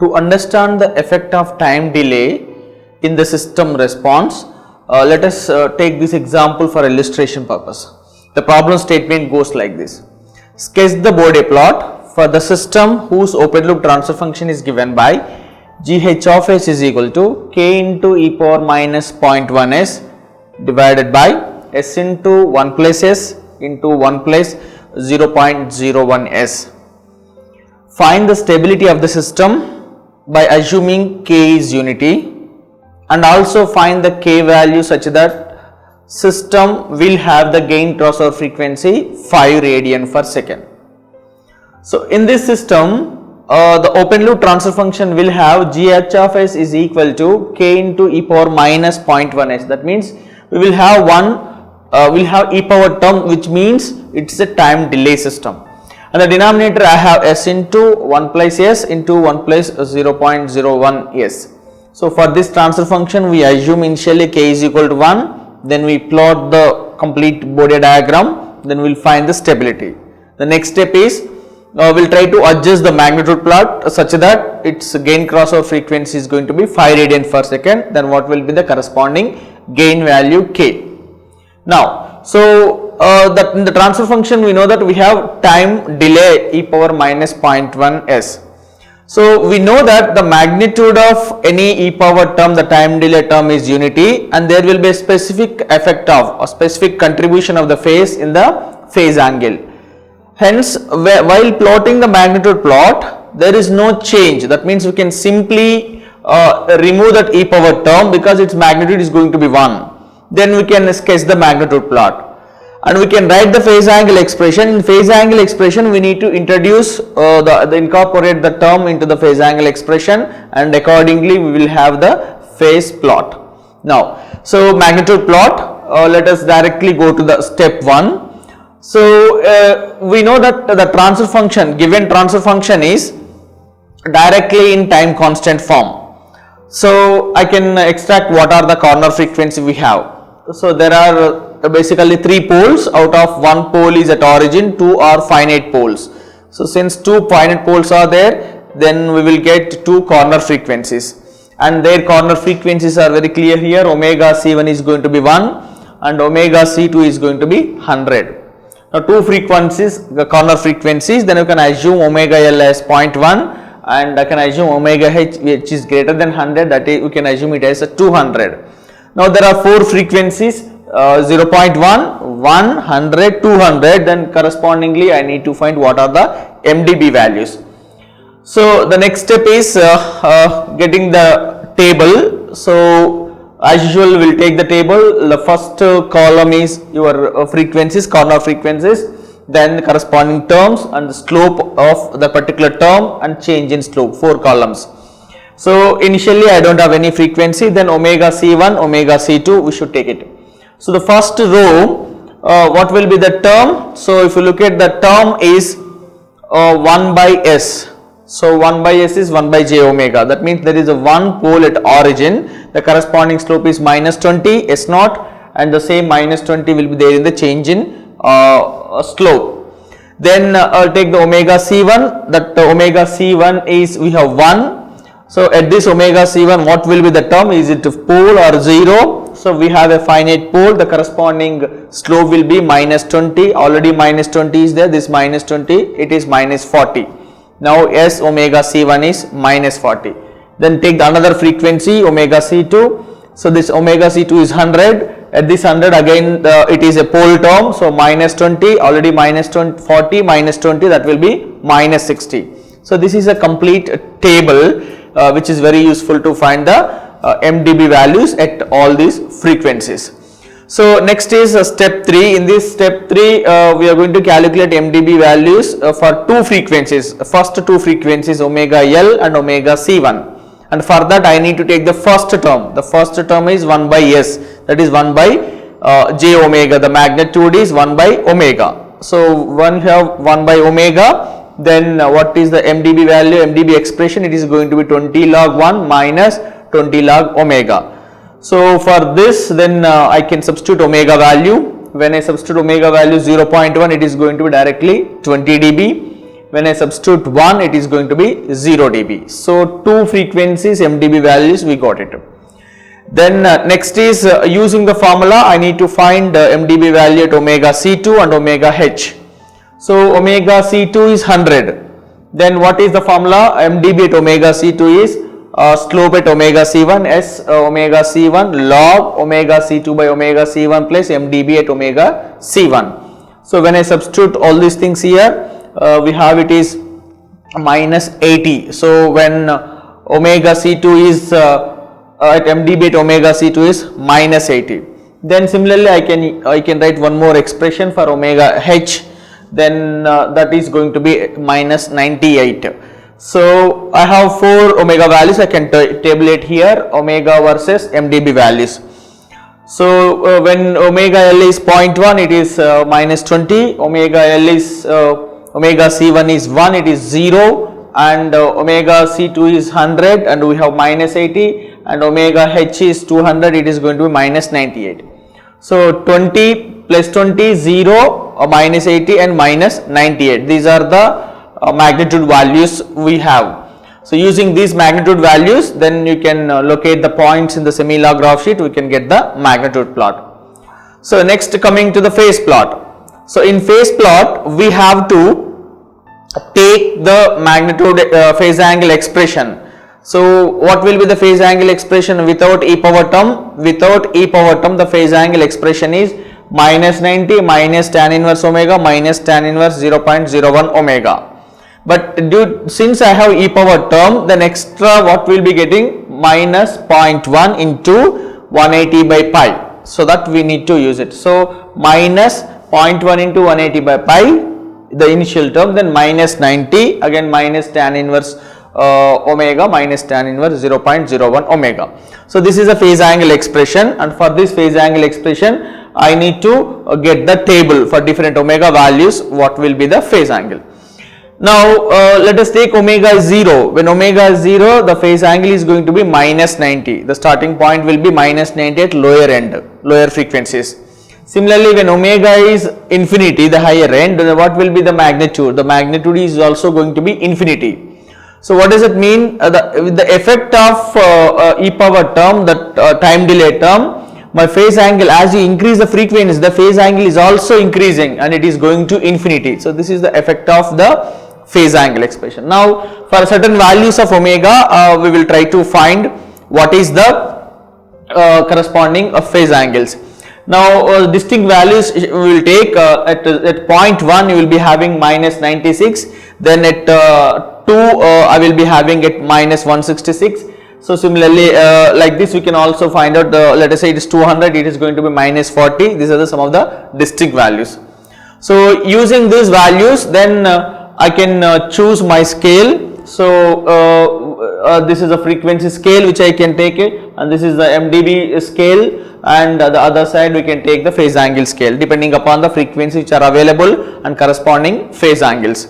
To understand the effect of time delay in the system response, let us take this example for illustration purpose. The problem statement goes like this. Sketch the Bode plot for the system whose open loop transfer function is given by gh of s is equal to k into e power minus 0.1 s divided by s into 1 plus s into 1 plus 0.01 s. Find the stability of the system by assuming k is unity, and also find the k value such that system will have the gain crossover frequency 5 radian per second. So in this system, the open loop transfer function will have gh of s is equal to k into e power minus 0.1 s. That means we will have e power term, which means it's a time delay system. And the denominator I have s into 1 plus s into 1 plus 0.01 s. So for this transfer function, we assume initially k is equal to 1, then we plot the complete Bode diagram, then we will find the stability. The next step is we will try to adjust the magnitude plot such that its gain crossover frequency is going to be 5 radian per second, then what will be the corresponding gain value k. Now, so that in the transfer function we know that we have time delay e power minus 0.1 s. So we know that the magnitude of any e power term, the time delay term, is unity, and there will be a specific effect of a specific contribution of the phase in the phase angle. Hence, while plotting the magnitude plot, there is no change. That means we can simply remove that e power term because its magnitude is going to be 1. Then we can sketch the magnitude plot. And we can write the phase angle expression. In phase angle expression, we need to introduce incorporate the term into the phase angle expression, and accordingly we will have the phase plot. Now, so magnitude plot, let us directly go to the step 1. So we know that the transfer function, given transfer function, is directly in time constant form. So I can extract what are the corner frequency we have. So there are basically 3 poles. Out of 1 pole is at origin, 2 are finite poles. So since 2 finite poles are there, then we will get 2 corner frequencies, and their corner frequencies are very clear here. Omega c1 is going to be 1 and omega c2 is going to be 100. Now 2 frequencies, the corner frequencies, then you can assume omega l as 0.1 and I can assume omega h which is greater than 100, that is we can assume it as a 200. Now there are 4 frequencies, 0.1, 100, 200, then correspondingly I need to find what are the MDB values. So the next step is getting the table. So as usual we will take the table. The first column is your frequencies, corner frequencies, then the corresponding terms and the slope of the particular term and change in slope, 4 columns. So initially I don't have any frequency, then omega c1, omega c2 we should take it. So the first row, what will be the term? So if you look at the term is 1 by s. So 1 by s is 1 by j omega. That means there is a 1 pole at origin. The corresponding slope is minus 20 s naught, and the same minus 20 will be there in the change in slope. Then I'll take the omega c1. That omega c1 is, we have 1. So at this omega c1, what will be the term? Is it a pole or 0? So we have a finite pole. The corresponding slope will be minus 20. Already minus 20 is there. This minus 20, it is minus 40. Now s omega c1 is minus 40. Then take the another frequency, omega c2. So this omega c2 is 100. At this 100 again it is a pole term. So minus 20, already minus 20, 40 minus 20, that will be minus 60. So this is a complete table which is very useful to find the MDB values at all these frequencies. So next is step 3. In this step 3 we are going to calculate MDB values for 2 frequencies. First 2 frequencies, omega L and omega C1, and for that I need to take the first term. The first term is 1 by S, that is 1 by j omega. The magnitude is 1 by omega. So one have 1 by omega. Then what is the MDB value, MDB expression? It is going to be 20 log 1 minus 20 log omega. So for this then I can substitute omega value. When I substitute omega value 0.1, it is going to be directly 20 dB. when I substitute 1, it is going to be 0 dB. So 2 frequencies MDB values we got it. Then next is using the formula I need to find MDB value at omega C2 and omega H. So omega C2 is 100. Then what is the formula? MDB at omega C2 is slope at omega C1 S omega C1 log omega C2 by omega C1 plus MDB at omega C1. So when I substitute all these things here, we have it is minus 80. So when omega C2 is at MDB at omega C2 is minus 80. Then similarly I can write one more expression for omega H, then that is going to be minus 98. So I have 4 omega values, I can tabulate here omega versus MDB values. So when omega L is 0.1, it is minus 20, omega L is omega C1 is 1, it is 0, and omega C2 is 100 and we have minus 80, and omega H is 200, it is going to be minus 98. So 20 plus 20 0, minus 80 and minus 98, these are the magnitude values we have. So using these magnitude values, then you can locate the points in the semi-log graph sheet, we can get the magnitude plot. So next coming to the phase plot. So in phase plot we have to take the magnitude phase angle expression. So what will be the phase angle expression without e power term? Without e power term, the phase angle expression is minus 90 minus tan inverse omega minus tan inverse 0.01 omega. But since I have e power term, then extra what we will be getting minus 0.1 into 180 by pi. So that we need to use it. So minus 0.1 into 180 by pi, the initial term, then minus 90, again minus tan inverse omega minus tan inverse 0.01 omega. So this is a phase angle expression, and for this phase angle expression I need to get the table for different omega values, what will be the phase angle. Now let us take omega is 0. When omega is 0, the phase angle is going to be minus 90. The starting point will be minus 90 at lower end, lower frequencies. Similarly, when omega is infinity, the higher end, what will be the magnitude? The magnitude is also going to be infinity. So what does it mean? The effect of e power term, the time delay term, my phase angle, as you increase the frequency, the phase angle is also increasing and it is going to infinity. So this is the effect of the phase angle expression. Now for certain values of omega, we will try to find what is the corresponding phase angles. Now distinct values we will take at 0.1 you will be having minus 96, then at 2 I will be having at minus 166. So similarly like this we can also find out, let us say it is 200, it is going to be minus 40. These are some of the distinct values. So using these values, then I can choose my scale. So this is a frequency scale which I can take it, and this is the MDB scale, and the other side we can take the phase angle scale depending upon the frequencies which are available and corresponding phase angles.